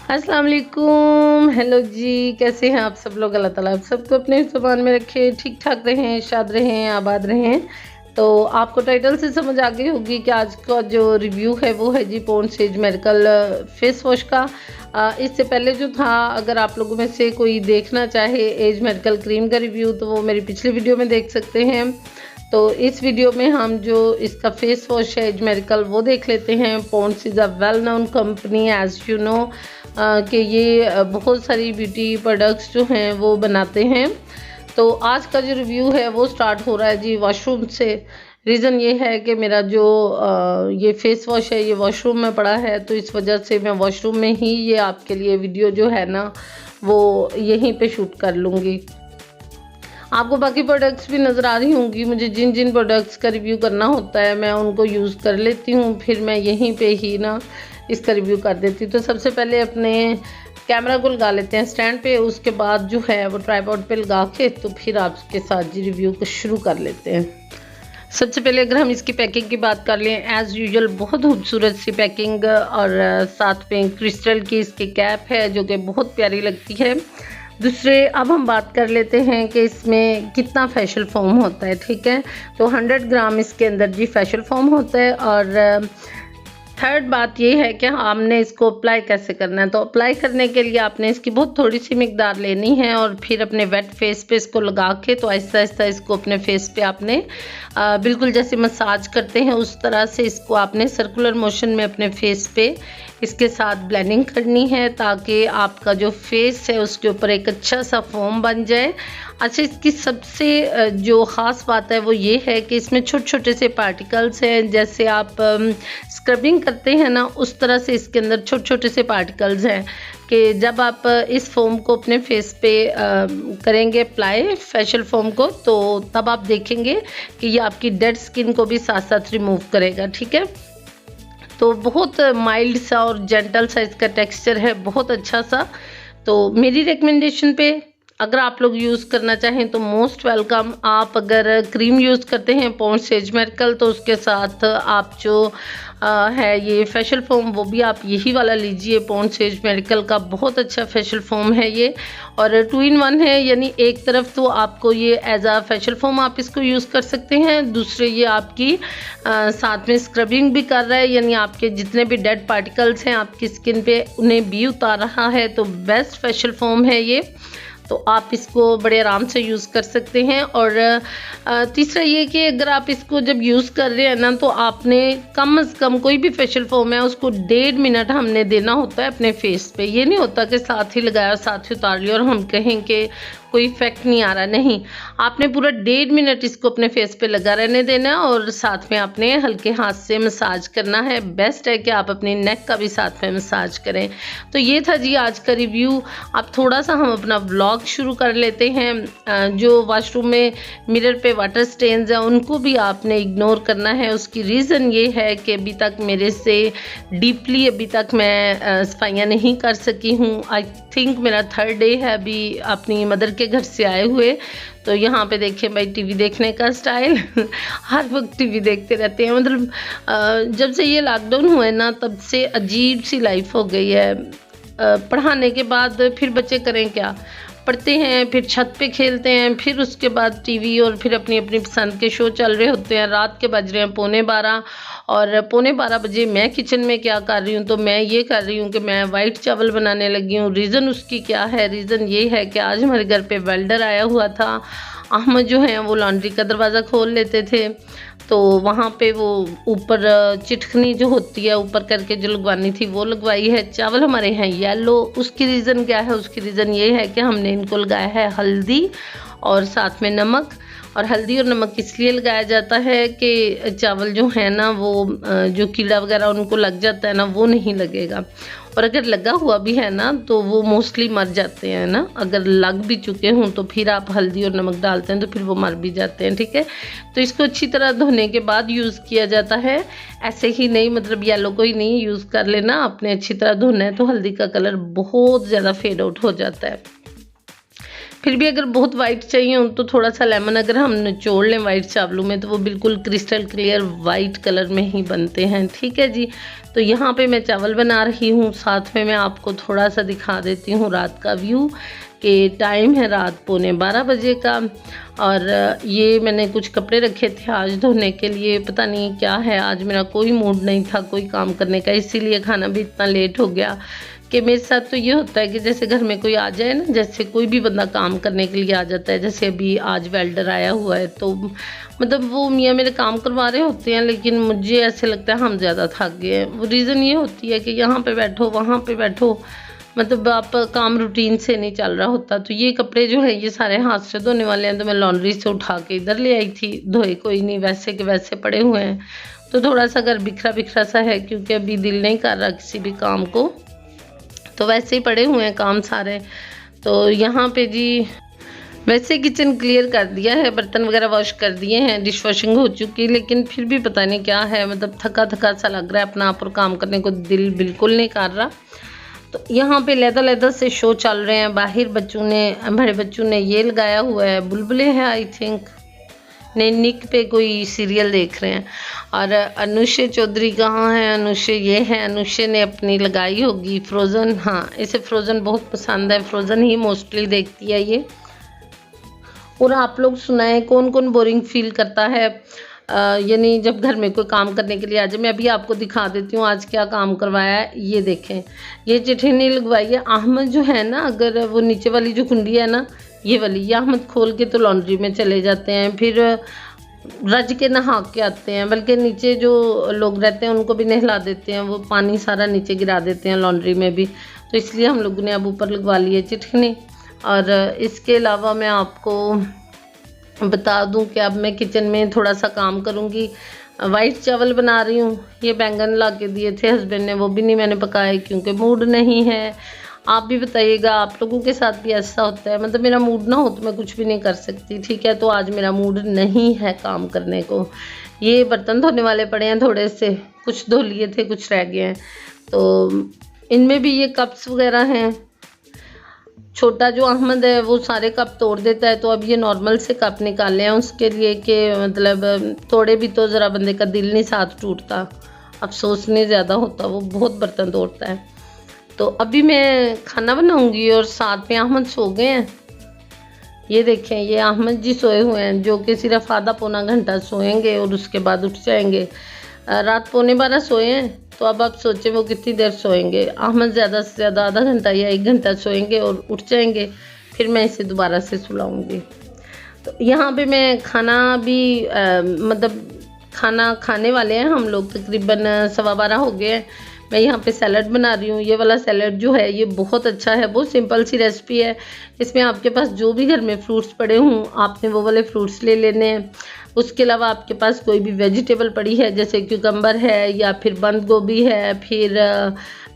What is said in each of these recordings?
अस्सलाम वालेकुम। हेलो जी, कैसे हैं आप सब लोग? अल्लाह ताला आप सबको अपने ज़ुबान में रखे, ठीक ठाक रहें, शाद रहें, आबाद रहें। तो आपको टाइटल से समझ आ गई होगी कि आज का जो रिव्यू है वो है जी Pond's as medical face wash का। इससे पहले जो था, अगर आप लोगों में से कोई देखना चाहे एज मेडिकल क्रीम का रिव्यू, तो वो मेरी पिछली वीडियो में देख सकते हैं। तो इस वीडियो में हम जो इसका फेस वॉश है एज मेडिकल वो देख लेते हैं। Pond's is a well known company, as you know कि ये बहुत सारी ब्यूटी प्रोडक्ट्स जो हैं वो बनाते हैं। तो आज का जो रिव्यू है वो स्टार्ट हो रहा है जी वॉशरूम से। रीज़न ये है कि मेरा जो ये फेस वॉश है ये वॉशरूम में पड़ा है, तो इस वजह से मैं वॉशरूम में ही ये आपके लिए वीडियो जो है ना वो यहीं पे शूट कर लूँगी। आपको बाकी प्रोडक्ट्स भी नज़र आ रही होंगी। मुझे जिन जिन प्रोडक्ट्स का रिव्यू करना होता है मैं उनको यूज़ कर लेती हूँ, फिर मैं यहीं पे ही ना इसका रिव्यू कर देती हूँ। तो सबसे पहले अपने कैमरा को लगा लेते हैं स्टैंड पे, उसके बाद जो है वो ट्राइपॉड पे लगा के तो फिर आपके साथ जी रिव्यू को शुरू कर लेते हैं। सबसे पहले अगर हम इसकी पैकिंग की बात कर लें, एज़ यूजुअल बहुत खूबसूरत सी पैकिंग और साथ में क्रिस्टल की इसकी कैप है जो कि बहुत प्यारी लगती है। दूसरे अब हम बात कर लेते हैं कि इसमें कितना फेशियल फोम होता है। ठीक है, तो 100 ग्राम इसके अंदर जी फेशियल फोम होता है। और थर्ड बात ये है कि हमने इसको अप्लाई कैसे करना है। तो अप्लाई करने के लिए आपने इसकी बहुत थोड़ी सी मिकदार लेनी है और फिर अपने वेट फेस पे इसको लगा के तो आहिस्ता आहिस्ता इसको अपने फेस पे आपने बिल्कुल जैसे मसाज करते हैं उस तरह से इसको आपने सर्कुलर मोशन में अपने फेस पे इसके साथ ब्लेंडिंग करनी है, ताकि आपका जो फेस है उसके ऊपर एक अच्छा सा फोम बन जाए। अच्छा, इसकी सबसे जो ख़ास बात है वो ये है कि इसमें छोटे छोटे से पार्टिकल्स हैं। जैसे आप स्क्रबिंग करते हैं ना, उस तरह से इसके अंदर छोटे छोटे से पार्टिकल्स हैं कि जब आप इस फोम को अपने फेस पे करेंगे अप्लाई फेशियल फोम को, तो तब आप देखेंगे कि ये आपकी डेड स्किन को भी साथ साथ रिमूव करेगा। ठीक है, तो बहुत माइल्ड सा और जेंटल सा इसका टेक्सचर है, बहुत अच्छा सा। तो मेरी रिकमेंडेशन पे अगर आप लोग यूज़ करना चाहें तो मोस्ट वेलकम। आप अगर क्रीम यूज़ करते हैं पॉन्ड्स एज मेडिकल, तो उसके साथ आप जो है ये फेशियल फोम वो भी आप यही वाला लीजिए। पॉन्ड्स एज मेडिकल का बहुत अच्छा फेशियल फोम है ये, और 2 in 1 है। यानी एक तरफ तो आपको ये एज आ फेशियल फोम आप इसको यूज़ कर सकते हैं, दूसरे ये आपकी साथ में स्क्रबिंग भी कर रहा है, यानी आपके जितने भी डेड पार्टिकल्स हैं आपकी स्किन पे उन्हें भी उतार रहा है। तो बेस्ट फेशियल फोम है ये, तो आप इसको बड़े आराम से यूज़ कर सकते हैं। और तीसरा ये कि अगर आप इसको जब यूज़ कर रहे हैं ना, तो आपने कम से कम कोई भी फेशियल फोम है उसको 1.5 मिनट हमने देना होता है अपने फेस पे। ये नहीं होता कि साथ ही लगाया और साथ ही उतार लिया और हम कहें कि कोई इफेक्ट नहीं आ रहा। नहीं, आपने पूरा 1.5 मिनट इसको अपने फेस पे लगा रहने देना है और साथ में आपने हल्के हाथ से मसाज करना है। बेस्ट है कि आप अपनी नेक का भी साथ में मसाज करें। तो ये था जी आज का रिव्यू। अब थोड़ा सा हम अपना व्लॉग शुरू कर लेते हैं। जो वॉशरूम में मिरर पे वाटर स्टेन्स हैं उनको भी आपने इग्नोर करना है। उसकी रीज़न ये है कि अभी तक मेरे से डीपली अभी तक मैं सफाइयाँ नहीं कर सकी हूँ। आई थिंक मेरा 3rd डे है अभी अपनी मदर के घर से आए हुए। तो यहाँ पे देखें भाई टीवी देखने का स्टाइल हर वक्त टीवी देखते रहते हैं। मतलब जब से ये लॉकडाउन हुआ है ना, तब से अजीब सी लाइफ हो गई है। पढ़ाने के बाद फिर बच्चे करें क्या, पढ़ते हैं, फिर छत पे खेलते हैं, फिर उसके बाद टीवी और फिर अपनी अपनी पसंद के शो चल रहे होते हैं। रात के बज रहे हैं 11:15 और 11:15 बजे मैं किचन में क्या कर रही हूँ, तो मैं ये कर रही हूँ कि मैं वाइट चावल बनाने लगी हूँ। रीज़न उसकी क्या है, रीज़न ये है कि आज हमारे घर पे वेल्डर आया हुआ था। अहमद जो हैं वो लॉन्ड्री का दरवाज़ा खोल लेते थे, तो वहाँ पे वो ऊपर चिटखनी जो होती है ऊपर करके जो लगवानी थी वो लगवाई है। चावल हमारे हैं येलो। उसकी रीज़न क्या है, उसकी रीज़न ये है कि हमने इनको लगाया है हल्दी और साथ में नमक। और हल्दी और नमक इसलिए लगाया जाता है कि चावल जो है ना वो जो कीड़ा वगैरह उनको लग जाता है ना वो नहीं लगेगा। और अगर लगा हुआ भी है ना तो वो मोस्टली मर जाते हैं ना। अगर लग भी चुके हों तो फिर आप हल्दी और नमक डालते हैं तो फिर वो मर भी जाते हैं। ठीक है, तो इसको अच्छी तरह धोने के बाद यूज़ किया जाता है, ऐसे ही नहीं, मतलब येलो को ही नहीं यूज़ कर लेना आपने। अच्छी तरह धोना है तो हल्दी का कलर बहुत ज़्यादा फेड आउट हो जाता है। फिर भी अगर बहुत वाइट चाहिए हो तो थोड़ा सा लेमन अगर हम निचोड़ लें वाइट चावलों में तो वो बिल्कुल क्रिस्टल क्लियर वाइट कलर में ही बनते हैं। ठीक है जी। तो यहाँ पे मैं चावल बना रही हूँ, साथ में मैं आपको थोड़ा सा दिखा देती हूँ रात का व्यू कि टाइम है रात 11:15 बजे का। और ये मैंने कुछ कपड़े रखे थे आज धोने के लिए, पता नहीं क्या है, आज मेरा कोई मूड नहीं था कोई काम करने का, इसीलिए खाना भी इतना लेट हो गया। कि मेरे साथ तो ये होता है कि जैसे घर में कोई आ जाए ना, जैसे कोई भी बंदा काम करने के लिए आ जाता है, जैसे अभी आज वेल्डर आया हुआ है तो मतलब वो मियाँ मेरे काम करवा रहे होते हैं, लेकिन मुझे ऐसे लगता है हम ज़्यादा थक गए हैं। वो रीज़न ये होती है कि यहाँ पे बैठो वहाँ पे बैठो, मतलब आप काम रूटीन से नहीं चल रहा होता। तो ये कपड़े जो है ये सारे हाथ से धोने वाले हैं, तो मैं लॉन्ड्री से उठा के इधर ले आई थी, धोए कोई नहीं, वैसे के वैसे पड़े हुए हैं। तो थोड़ा सा घर बिखरा बिखरा सा है क्योंकि अभी दिल नहीं कर रहा किसी भी काम को, तो वैसे ही पड़े हुए हैं काम सारे। तो यहाँ पे जी वैसे किचन क्लियर कर दिया है, बर्तन वगैरह वॉश कर दिए हैं, डिश वॉशिंग हो चुकी, लेकिन फिर भी पता नहीं क्या है, मतलब थका थका सा लग रहा है, अपना आप और काम करने को दिल बिल्कुल नहीं कर रहा। तो यहाँ पे लैदा से शो चल रहे हैं बाहर, बड़े बच्चों ने ये लगाया हुआ है, बुलबुले हैं आई थिंक, निक पे कोई सीरियल देख रहे हैं। और अनुष्य चौधरी कहाँ है, अनुष्य ये है, अनुष्य ने अपनी लगाई होगी फ्रोज़न, हाँ इसे फ्रोज़न बहुत पसंद है, फ्रोज़न ही मोस्टली देखती है ये। और आप लोग सुनाएं कौन कौन बोरिंग फील करता है, यानी जब घर में कोई काम करने के लिए आ जाए। मैं अभी आपको दिखा देती हूँ आज क्या काम करवाया है, ये देखें, ये चिट्ठी नहीं लगवाई है। अहमद जो है ना, अगर वो नीचे वाली जो कुंडी है ना ये वाली, ये अहमद खोल के तो लॉन्ड्री में चले जाते हैं, फिर रज के नहा के आते हैं, बल्कि नीचे जो लोग रहते हैं उनको भी नहला देते हैं, वो पानी सारा नीचे गिरा देते हैं लॉन्ड्री में भी। तो इसलिए हम लोगों ने अब ऊपर लगवा ली है चिटकनी। और इसके अलावा मैं आपको बता दूं कि अब मैं किचन में थोड़ा सा काम करूंगी। वाइट चावल बना रही हूँ, ये बैंगन ला के दिए थे हस्बैंड ने, वो भी नहीं मैंने पकाए क्योंकि मूड नहीं है। आप भी बताइएगा, आप लोगों के साथ भी ऐसा होता है? मतलब मेरा मूड ना हो तो मैं कुछ भी नहीं कर सकती, ठीक है। तो आज मेरा मूड नहीं है काम करने को। ये बर्तन धोने वाले पड़े हैं थोड़े से, कुछ धो लिए थे कुछ रह गए हैं, तो इनमें भी ये कप्स वगैरह हैं। छोटा जो अहमद है वो सारे कप तोड़ देता है, तो अब ये नॉर्मल से कप निकाले हैं उसके लिए कि मतलब तोड़े भी तो ज़रा बंदे का दिल नहीं साथ टूटता, अफसोस नहीं ज़्यादा होता, वो बहुत बर्तन तोड़ता है। तो अभी मैं खाना बनाऊंगी और साथ में अहमद सो गए हैं। ये देखें, ये अहमद जी सोए हुए हैं, जो कि सिर्फ आधा पौना घंटा सोएंगे और उसके बाद उठ जाएंगे। रात 11:15 सोए हैं, तो अब आप सोचें वो कितनी देर सोएंगे। अहमद ज़्यादा से ज़्यादा आधा घंटा या 1 घंटा सोएंगे और उठ जाएंगे, फिर मैं इसे दोबारा से सुलाऊंगी। तो यहाँ पे मैं खाना भी मतलब खाना खाने वाले हैं हम लोग, तकरीबन 12:15 हो गए हैं। मैं यहाँ पे सैलड बना रही हूँ। ये वाला सैलड जो है ये बहुत अच्छा है, बहुत सिंपल सी रेसिपी है। इसमें आपके पास जो भी घर में फ्रूट्स पड़े हों आपने वो वाले फ्रूट्स ले लेने हैं। उसके अलावा आपके पास कोई भी वेजिटेबल पड़ी है, जैसे क्यूकम्बर है या फिर बंद गोभी है, फिर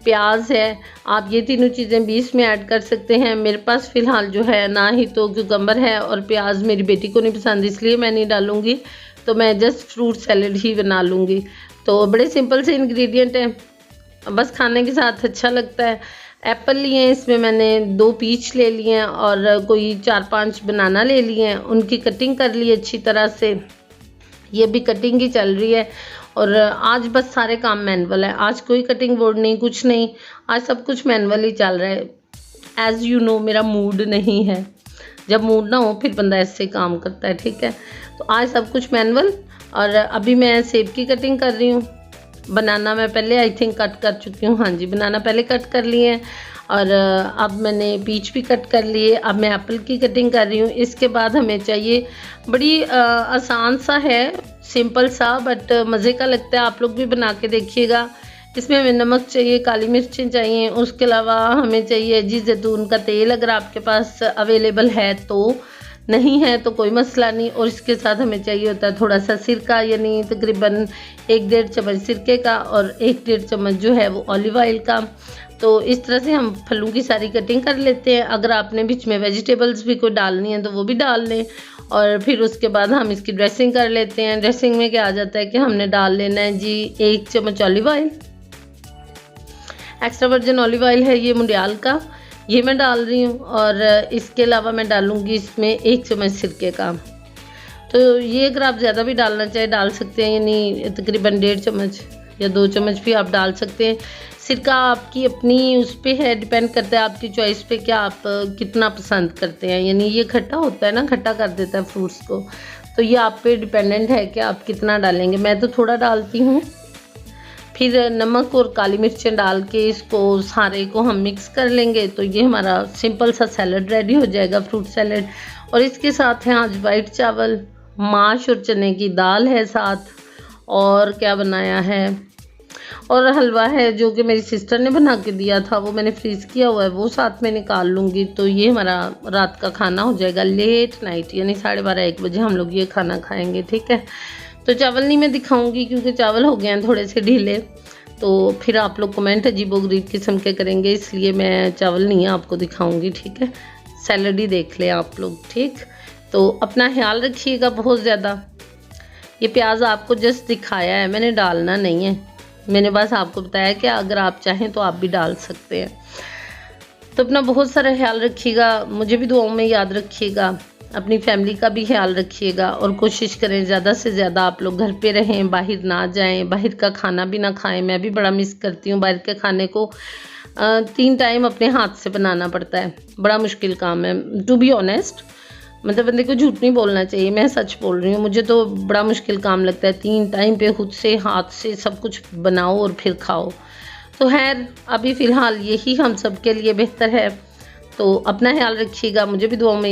प्याज है, आप ये तीनों चीज़ें भी इसमें ऐड कर सकते हैं। मेरे पास फ़िलहाल जो है ना ही तो क्यूकम्बर है और प्याज मेरी बेटी को नहीं पसंद, इसलिए मैं नहीं डालूँगी, तो मैं जस्ट फ्रूट सैलड ही बना लूँगी। तो बड़े सिंपल से इंग्रेडिएंट हैं, बस खाने के साथ अच्छा लगता है। एप्पल लिए हैं, इसमें मैंने 2 पीच ले लिए हैं और कोई 4-5 बनाना ले लिए हैं, उनकी कटिंग कर ली अच्छी तरह से। ये भी कटिंग ही चल रही है और आज बस सारे काम मैनुअल है, आज कोई कटिंग बोर्ड नहीं, कुछ नहीं, आज सब कुछ मैनुअल ही चल रहा है। एज़ यू नो मेरा मूड नहीं है, जब मूड ना हो फिर बंदा ऐसे काम करता है, ठीक है। तो आज सब कुछ मैनुअल। और अभी मैं सेब की कटिंग कर रही हूँ। बनाना मैं पहले आई थिंक कट कर चुकी हूँ, हाँ जी बनाना पहले कट कर लिए हैं। और अब मैंने पीच भी कट कर लिए, अब मैं एप्पल की कटिंग कर रही हूँ। इसके बाद हमें चाहिए, बड़ी आसान सा है, सिंपल सा, बट मज़े का लगता है, आप लोग भी बना के देखिएगा। इसमें हमें नमक चाहिए, काली मिर्चें चाहिए, उसके अलावा हमें चाहिए जी जैतून का तेल, अगर आपके पास अवेलेबल है तो, नहीं है तो कोई मसला नहीं। और इसके साथ हमें चाहिए होता है थोड़ा सा सिरका, यानी तकरीबन 1-1.5 चम्मच सिरके का और 1-1.5 चम्मच जो है वो ऑलिव ऑयल का। तो इस तरह से हम फलों की सारी कटिंग कर लेते हैं। अगर आपने बीच में वेजिटेबल्स भी कोई डालनी है तो वो भी डाल लें। और फिर उसके बाद हम इसकी ड्रेसिंग कर लेते हैं। ड्रेसिंग में क्या आ जाता है कि हमने डाल लेना है जी 1 चम्मच olive oil, extra virgin olive oil है ये मुंडियाल का, ये मैं डाल रही हूँ। और इसके अलावा मैं डालूँगी इसमें 1 चम्मच सिरके का। तो ये अगर आप ज़्यादा भी डालना चाहें डाल सकते हैं, यानी तकरीबन 1.5 चम्मच या 2 चम्मच भी आप डाल सकते हैं। सिरका आपकी अपनी उस पे है, डिपेंड करता है आपकी चॉइस पे कि आप कितना पसंद करते हैं। यानी ये खट्टा होता है ना, खट्टा कर देता है फ्रूट्स को, तो ये आप पे डिपेंडेंट है कि आप कितना डालेंगे। मैं तो थोड़ा डालती हूँ। फिर नमक और काली मिर्चें डाल के इसको सारे को हम मिक्स कर लेंगे। तो ये हमारा सिंपल सा सैलड रेडी हो जाएगा, फ्रूट सैलड। और इसके साथ हैं आज वाइट चावल, माश और चने की दाल है साथ, और क्या बनाया है, और हलवा है जो कि मेरी सिस्टर ने बना के दिया था, वो मैंने फ्रीज़ किया हुआ है, वो साथ में निकाल लूँगी। तो ये हमारा रात का खाना हो जाएगा, लेट नाइट, यानी 12:30-1 बजे हम लोग ये खाना खाएंगे। ठीक है, तो चावल नहीं मैं दिखाऊंगी क्योंकि चावल हो गए हैं थोड़े से ढीले, तो फिर आप लोग कमेंट अजीबोगरीब किस्म के करेंगे, इसलिए मैं चावल नहीं आपको दिखाऊंगी। ठीक है, सैलड ही देख लें आप लोग। ठीक, तो अपना ख्याल रखिएगा बहुत ज़्यादा। ये प्याज आपको जस्ट दिखाया है, मैंने डालना नहीं है, मैंने बस आपको बताया कि अगर आप चाहें तो आप भी डाल सकते हैं। तो अपना बहुत सारा ख्याल रखिएगा, मुझे भी दुआओं में याद रखिएगा, अपनी फैमिली का भी ख्याल रखिएगा, और कोशिश करें ज़्यादा से ज़्यादा आप लोग घर पे रहें, बाहर ना जाएं, बाहर का खाना भी ना खाएं। मैं भी बड़ा मिस करती हूँ बाहर के खाने को। 3 टाइम अपने हाथ से बनाना पड़ता है, बड़ा मुश्किल काम है टू बी ऑनेस्ट। मतलब बंदे को झूठ नहीं बोलना चाहिए, मैं सच बोल रही हूँ, मुझे तो बड़ा मुश्किल काम लगता है 3 टाइम पे खुद से हाथ से सब कुछ बनाओ और फिर खाओ। तो खैर अभी फ़िलहाल यही हम सब के लिए बेहतर है। तो अपना ख्याल रखिएगा, मुझे भी दुआओं में